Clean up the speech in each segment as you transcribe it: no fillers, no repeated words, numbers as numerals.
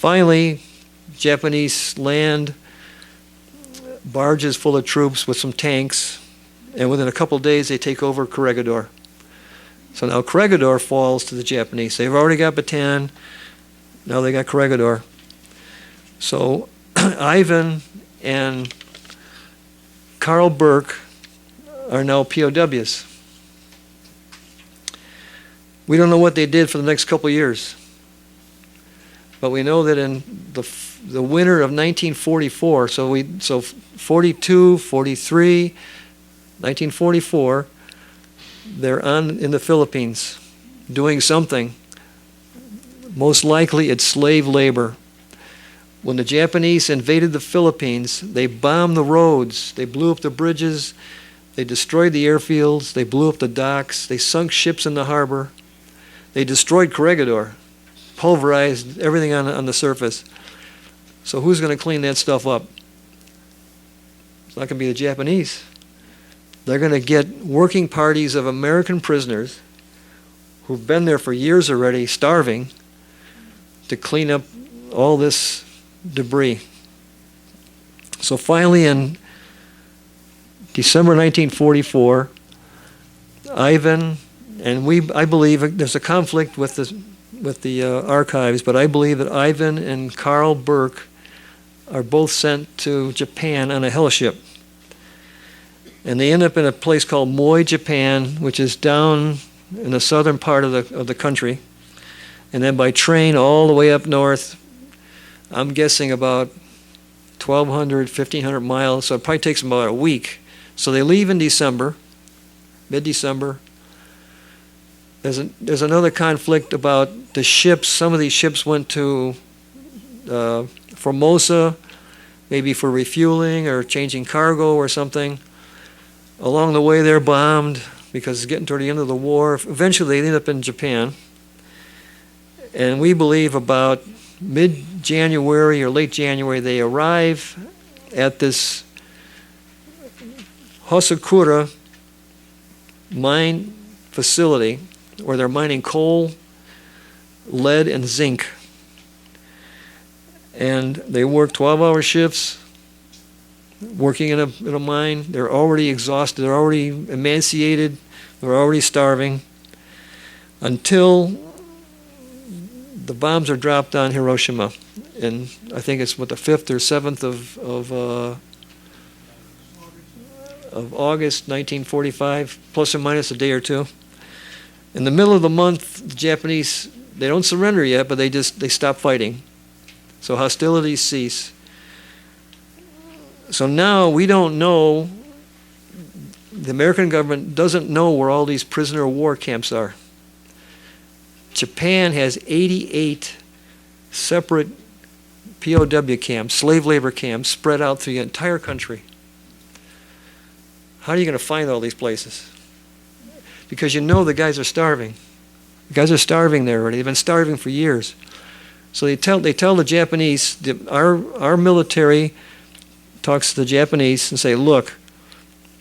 Finally, Japanese land barges full of troops with some tanks, and within a couple of days they take over Corregidor. So now Corregidor falls to the Japanese. They've already got Bataan, now they got Corregidor. So Ivan and Carl Burke are now POWs. We don't know what they did for the next couple of years, but we know that in the winter of 1944, so 42, 43, 1944, they're in the Philippines doing something. Most likely it's slave labor. When the Japanese invaded the Philippines, they bombed the roads, they blew up the bridges, they destroyed the airfields, they blew up the docks, they sunk ships in the harbor, they destroyed Corregidor, pulverized everything on the surface. So who's going to clean that stuff up? It's not going to be the Japanese. They're going to get working parties of American prisoners who've been there for years already, starving, to clean up all this debris. So finally in December 1944, Ivan, and I believe there's a conflict with the archives, but I believe that Ivan and Carl Burke are both sent to Japan on a hellship. And they end up in a place called Moi, Japan, which is down in the southern part of the country. And then by train all the way up north, I'm guessing about 1,200, 1,500 miles, so it probably takes them about a week. So they leave in December, mid-December. There's another conflict about the ships. Some of these ships went to Formosa, maybe for refueling or changing cargo or something. Along the way, they're bombed because it's getting toward the end of the war. Eventually, they end up in Japan. And we believe about mid-January or late January, they arrive at this Hosakura mine facility where they're mining coal, lead, and zinc. And they work 12-hour shifts, working in a mine. They're already exhausted, they're already emaciated, they're already starving, until the bombs are dropped on Hiroshima. And I think it's the 5th or 7th of August 1945, plus or minus a day or two. In the middle of the month, the Japanese, they don't surrender yet, but they stop fighting. So hostilities cease. So now we don't know, the American government doesn't know where all these prisoner of war camps are. Japan has 88 separate POW camps, slave labor camps, spread out through the entire country. How are you going to find all these places? Because you know the guys are starving. The guys are starving there already. They've been starving for years. So they tell the Japanese, our military talks to the Japanese and say, look,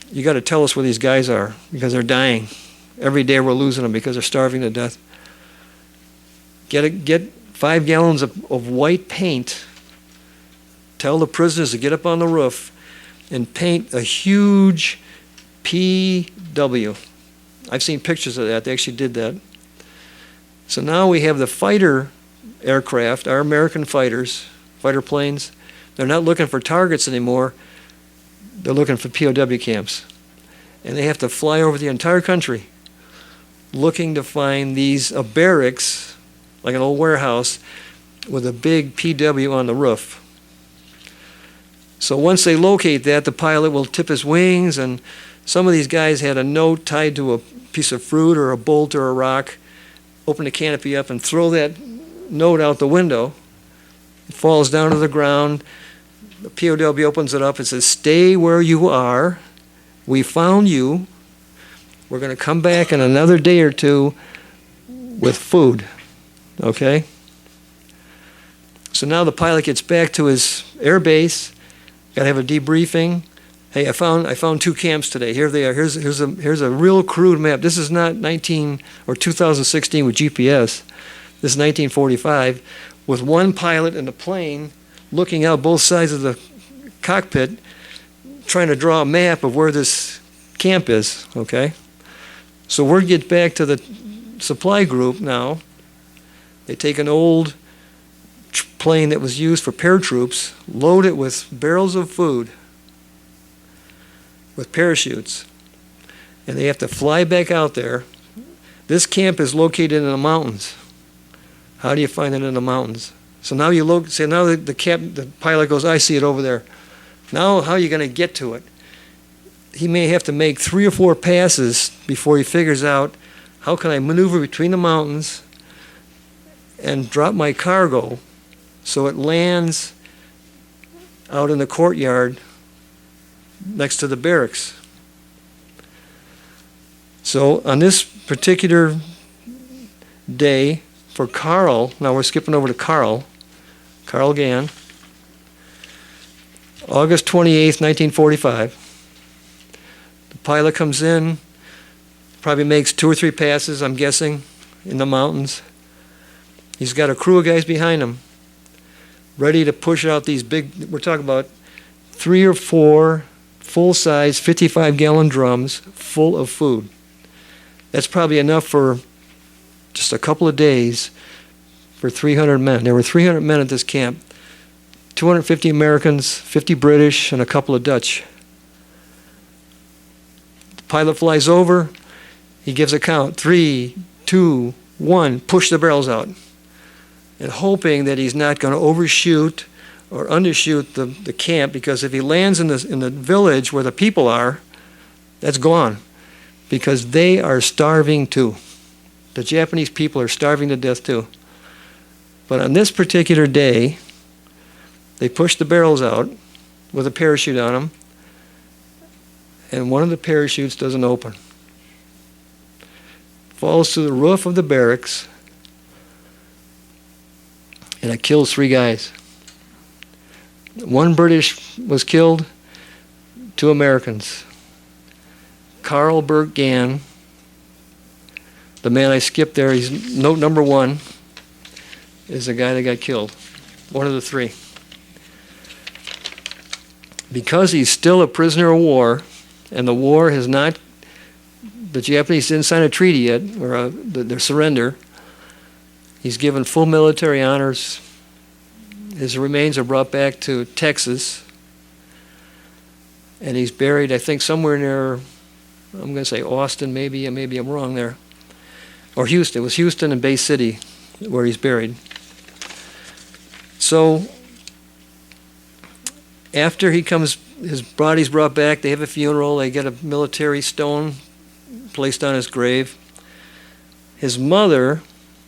you got to tell us where these guys are because they're dying. Every day we're losing them because they're starving to death. Get 5 gallons of white paint. Tell the prisoners to get up on the roof and paint a huge PW. I've seen pictures of that. They actually did that. So now we have the fighter aircraft, our American fighters, fighter planes. They're not looking for targets anymore. They're looking for POW camps. And they have to fly over the entire country looking to find these barracks, like an old warehouse, with a big PW on the roof. So once they locate that, the pilot will tip his wings, and some of these guys had a note tied to a piece of fruit or a bolt or a rock, open the canopy up and throw that note out the window. It falls down to the ground. The POW opens it up and says, stay where you are. We found you. We're going to come back in another day or two with food. Okay? So now the pilot gets back to his air base. Got to have a debriefing. Hey, I found 2 camps today. Here they are. Here's a real crude map. This is not 2016 with GPS. This is 1945 with one pilot in the plane looking out both sides of the cockpit, trying to draw a map of where this camp is, okay? So word gets back to the supply group now. They take an old plane that was used for paratroops, load it with barrels of food, with parachutes, and they have to fly back out there. This camp is located in the mountains. How do you find it in the mountains? So now you look, say now the pilot goes, I see it over there. Now how are you going to get to it? He may have to make 3 or 4 passes before he figures out, how can I maneuver between the mountains and drop my cargo so it lands out in the courtyard next to the barracks. So on this particular day for Carl, now we're skipping over to Carl Gann, August 28th, 1945. The pilot comes in, probably makes 2 or 3 passes, I'm guessing, in the mountains. He's got a crew of guys behind him, ready to push out these big, we're talking about 3 or 4 full-size 55-gallon drums full of food. That's probably enough for just a couple of days for 300 men. There were 300 men at this camp, 250 Americans, 50 British, and a couple of Dutch. The pilot flies over, he gives a count, 3, 2, 1, push the barrels out, and hoping that he's not going to overshoot or undershoot the camp, because if he lands in the village where the people are, that's gone, because they are starving too. The Japanese people are starving to death too. But on this particular day, they push the barrels out with a parachute on them, and one of the parachutes doesn't open. Falls to the roof of the barracks, and it kills 3 guys. 1 British was killed, 2 Americans. Carl Gann, the man I skipped there, he's note number 1, is the guy that got killed. One of the 3. Because he's still a prisoner of war, and the war has not, the Japanese didn't sign a treaty yet, or their surrender, he's given full military honors. His remains are brought back to Texas, and he's buried, I think, somewhere near, I'm going to say Austin, maybe I'm wrong there, or Houston. It was Houston and Bay City where he's buried. So after he comes, his body's brought back, they have a funeral, they get a military stone placed on his grave. His mother,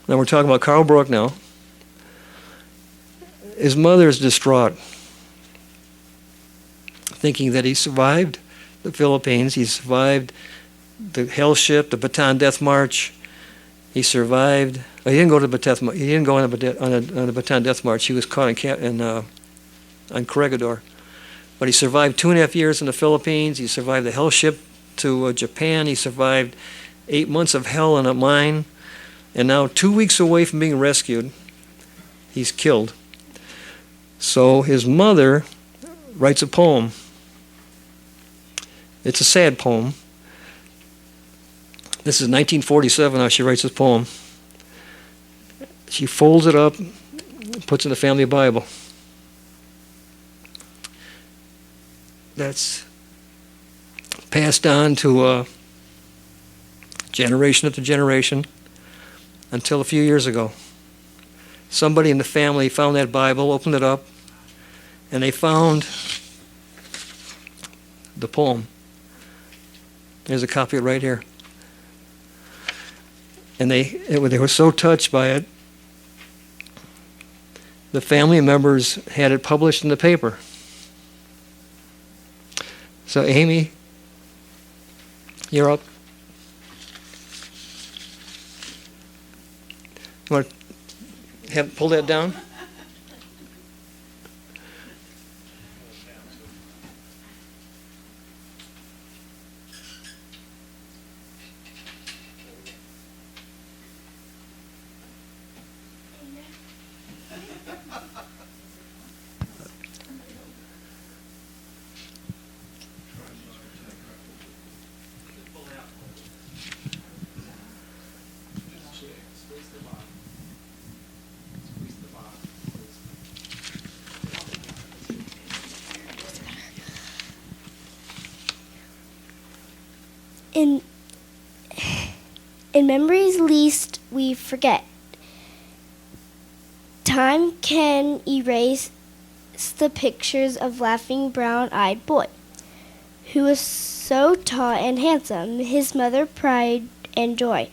now we're talking about Carl Brook now, his mother is distraught, thinking that he survived the Philippines, he survived the Hell Ship, the Bataan Death March, he survived, he didn't go to the Bataan, he didn't go on the Bataan Death March, he was caught on Corregidor. But he survived 2.5 years in the Philippines, he survived the Hell Ship to Japan, he survived 8 months of hell in a mine, and now 2 weeks away from being rescued, he's killed. So his mother writes a poem. It's a sad poem. This is 1947 how she writes this poem. She folds it up, puts it in the family Bible. That's passed on to generation after generation until a few years ago. Somebody in the family found that Bible, opened it up, and they found the poem. There's a copy right here. And they were so touched by it, the family members had it published in the paper. So Amy, you're up. You want to pull that down? In memories least we forget, time can erase the pictures of laughing brown-eyed boy, who was so tall and handsome, his mother pride and joy.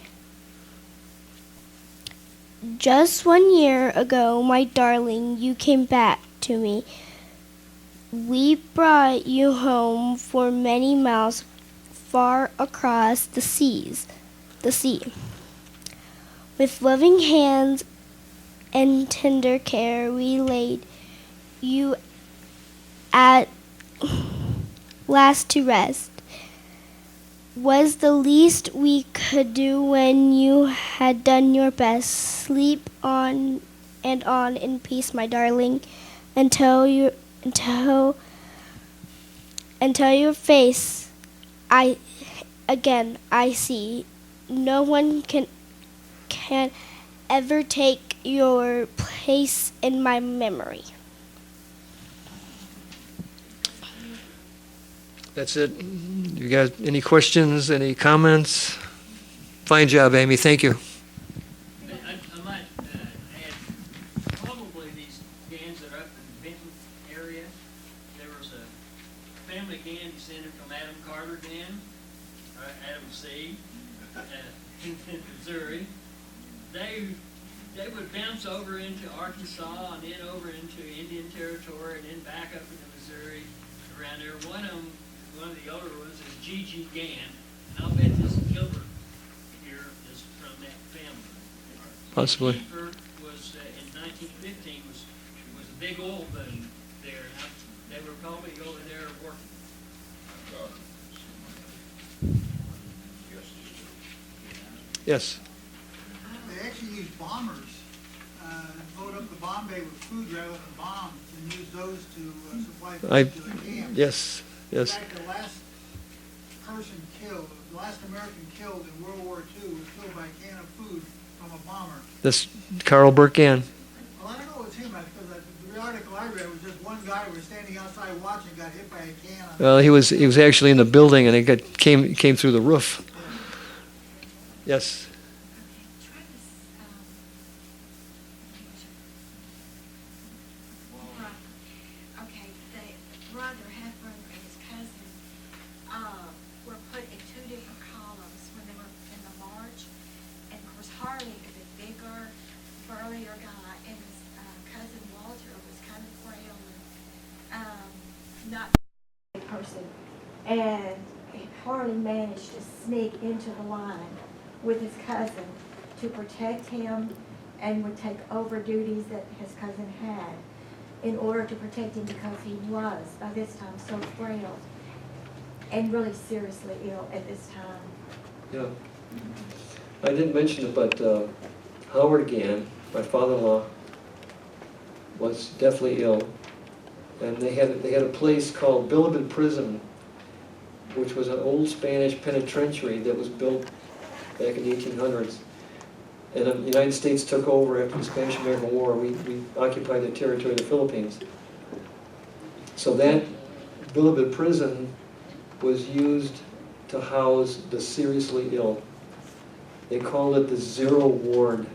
Just 1 year ago, my darling, you came back to me. We brought you home for many miles far across the sea. With loving hands and tender care, we laid you at last to rest. Was the least we could do when you had done your best. Sleep on and on in peace, my darling, until your face I see. No one can ever take your place in my memory. That's it. You got any questions, any comments? Fine job, Amy. Thank you. I might add, probably these Ganns that are up in the Benton area, there was a family Gann descended from Adam Carter Gann, or Adam C., in Missouri. They would bounce over into Arkansas and then over into Indian Territory and then back up into Missouri, around there. One of the older ones is G.G. Gann, and I'll bet this Gilbert here is from that family. Possibly. Kiefer was in 1915 was a big oil boom there. They were probably over there working. Yes. They actually used bombers, load up the bomb bay with food rather than bombs, and use those to supply food to the camps. Yes. In fact, the last person killed, the last American killed in World War II was killed by a can of food from a bomber. This Carl Burke Gann. Well, I don't know if it's him, because the article I read was just one guy who was standing outside watching got hit by a can. Well, he was actually in the building, and it came through the roof. Yes. And Harley managed to sneak into the line with his cousin to protect him and would take over duties that his cousin had in order to protect him, because he was, by this time, so frail and really seriously ill at this time. Yeah. I didn't mention it, but Howard Gann, my father-in-law, was deathly ill. And they had a place called Bilibid Prison, which was an old Spanish penitentiary that was built back in the 1800s. And the United States took over after the Spanish-American War. We occupied the territory of the Philippines. So that Bilibid Prison was used to house the seriously ill. They called it the Zero Ward,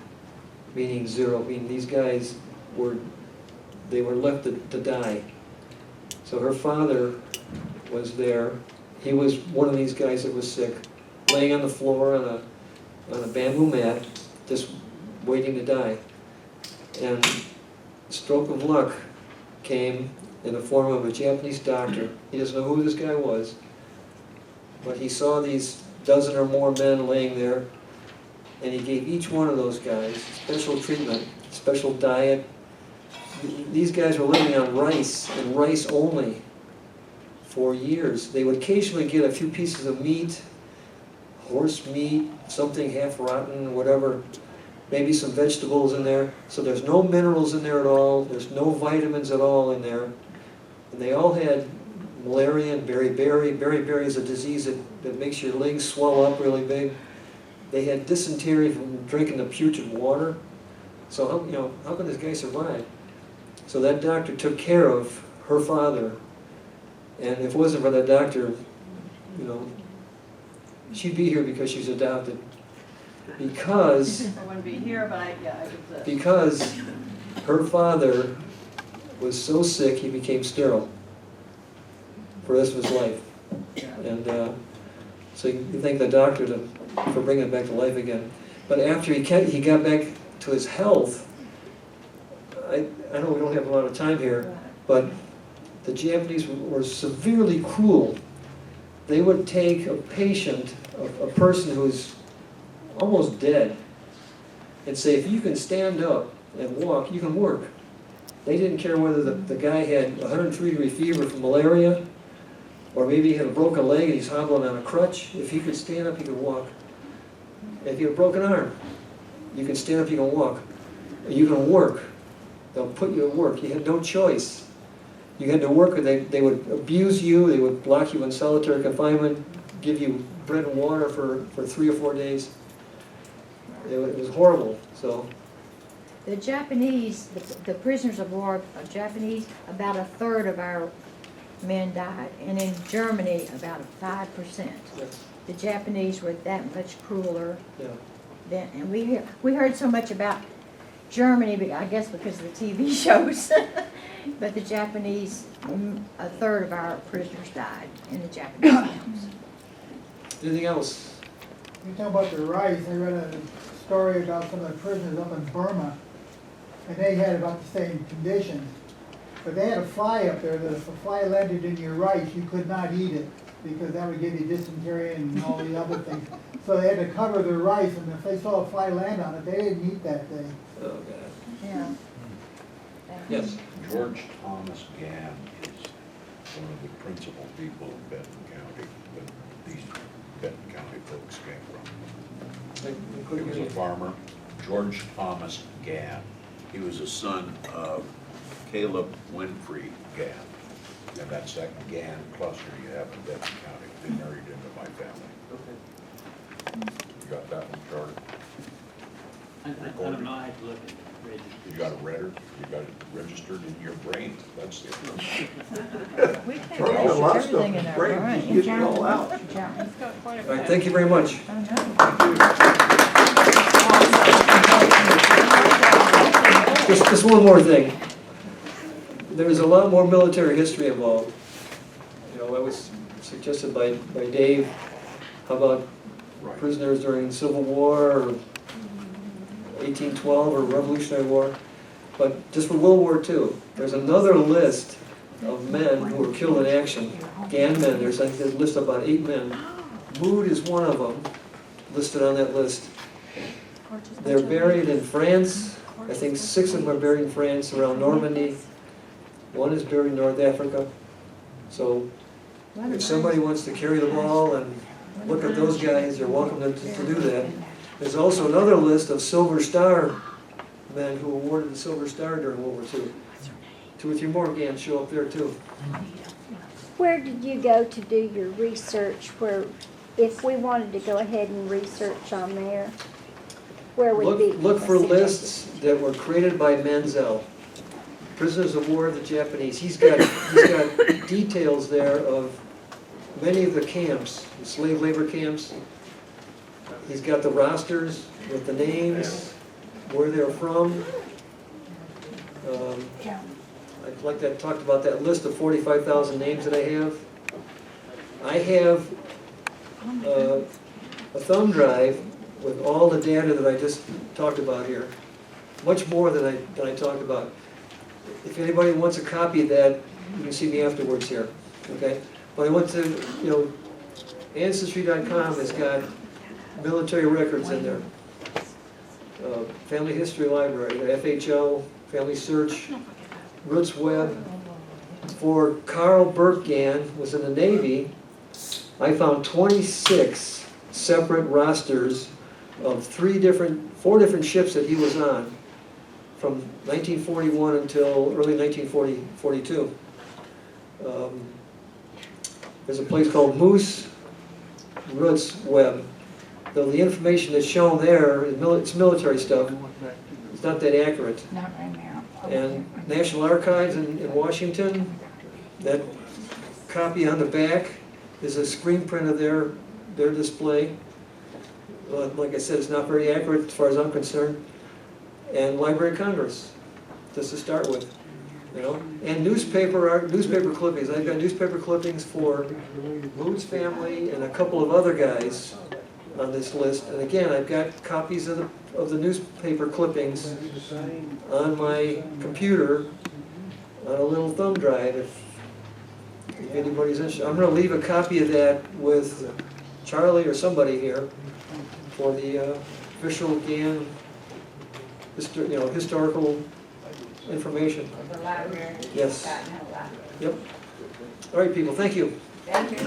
meaning zero, meaning these guys were left to die. So her father was there. He was one of these guys that was sick, laying on the floor on a bamboo mat, just waiting to die. And stroke of luck came in the form of a Japanese doctor. He doesn't know who this guy was, but he saw these dozen or more men laying there, and he gave each one of those guys special treatment, special diet. These guys were living on rice, and rice only, for years. They would occasionally get a few pieces of meat, horse meat, something half rotten, whatever, maybe some vegetables in there. So there's no minerals in there at all, there's no vitamins at all in there. And they all had malaria and beriberi. Beriberi is a disease that makes your legs swell up really big. They had dysentery from drinking the putrid water. So how can this guy survive? So that doctor took care of her father, and if it wasn't for that doctor, she'd be here because she's adopted. Because I wouldn't be here, but I could. because her father was so sick he became sterile for the rest of his life. And so you thank the doctor for bringing him back to life again. But after he got back to his health, I know we don't have a lot of time here, but the Japanese were severely cruel. They would take a patient, a person who's almost dead, and say, if you can stand up and walk, you can work. They didn't care whether the guy had 103-degree fever from malaria, or maybe he had a broken leg and he's hobbling on a crutch. If he could stand up, he could walk. If you have a broken arm, you can stand up, you can walk. You can work. They'll put you to work. You had no choice. You had to work, or they would abuse you, they would lock you in solitary confinement, give you bread and water for 3 or 4 days. It was horrible. So The Japanese, the prisoners of war, Japanese, about a third of our men died, and in Germany, about 5%. yes, The Japanese were that much crueler yeah. than, and we heard so much about Germany, I guess because of the TV shows. But the Japanese, a third of our prisoners died in the Japanese camps. Anything else? You talk about the rice, I read a story about some of the prisoners up in Burma, and they had about the same conditions. But they had a fly up there, that if a fly landed in your rice, you could not eat it, because that would give you dysentery and all the other things. So they had to cover their rice, and if they saw a fly land on it, they didn't eat that day. Oh, God. Yeah. Yes. George Thomas Gann is one of the principal people in Benton County that these Benton County folks came from. He was a farmer, George Thomas Gann. He was a son of Caleb Winfrey Gann. And that's that Gann cluster you have in Benton County. They married into my family. Okay. You got that one, Charlie? I don't know, I have to look at the register. You got it read, you got it registered in your brain. That's the We can't Charlie, register a lot of everything in our brain. Get it all out. All right, thank you very much. Just one more thing. There's a lot more military history involved. You know, it was suggested by Dave. How about right. prisoners during the Civil War, or 1812, or Revolutionary War? But just for World War II, there's another list of men who were killed in action. Gann men, there's a list of about 8 men. Mood is one of them, listed on that list. They're buried in France. I think 6 of them are buried in France, around Normandy. 1 is buried in North Africa. So if somebody wants to carry the ball and look at those guys, you're welcome to do that. There's also another list of Silver Star men who were awarded the Silver Star during World War II. 2 or 3 more Gann show up there too. Where did you go to do your research? Where, if we wanted to go ahead and research on there, where would be? Look for suggested? lists that were created by Menzel. Prisoners of war of the Japanese. He's got details there of many of the camps, the slave labor camps. He's got the rosters with the names, where they're from. I'd like to talk about that list of 45,000 names that I have. I have a thumb drive with all the data that I just talked about here. Much more than I talked about. If anybody wants a copy of that, you can see me afterwards here, okay? But I went to, Ancestry.com has got military records in there. Family History Library, the FHO, Family Search, Roots Web. For Carl Burt Gann, was in the Navy, I found 26 separate rosters of 4 different ships that he was on, from 1941 until early 1942. There's a place called Moose Roots Web. Though the information that's shown there, it's military stuff, it's not that accurate. Not right now. And National Archives in Washington, that copy on the back is a screen print of their their display. Like I said, it's not very accurate as far as I'm concerned. And Library of Congress, just to start with, you know. And newspaper clippings. I've got newspaper clippings for Moon's family and a couple of other guys on this list. And again, I've got copies of the newspaper clippings on my computer on a little thumb drive if anybody's interested. I'm going to leave a copy of that with Charlie or somebody here for the official Gann historical information. The library. Yes. Yep. All right, people, thank you. Thank you.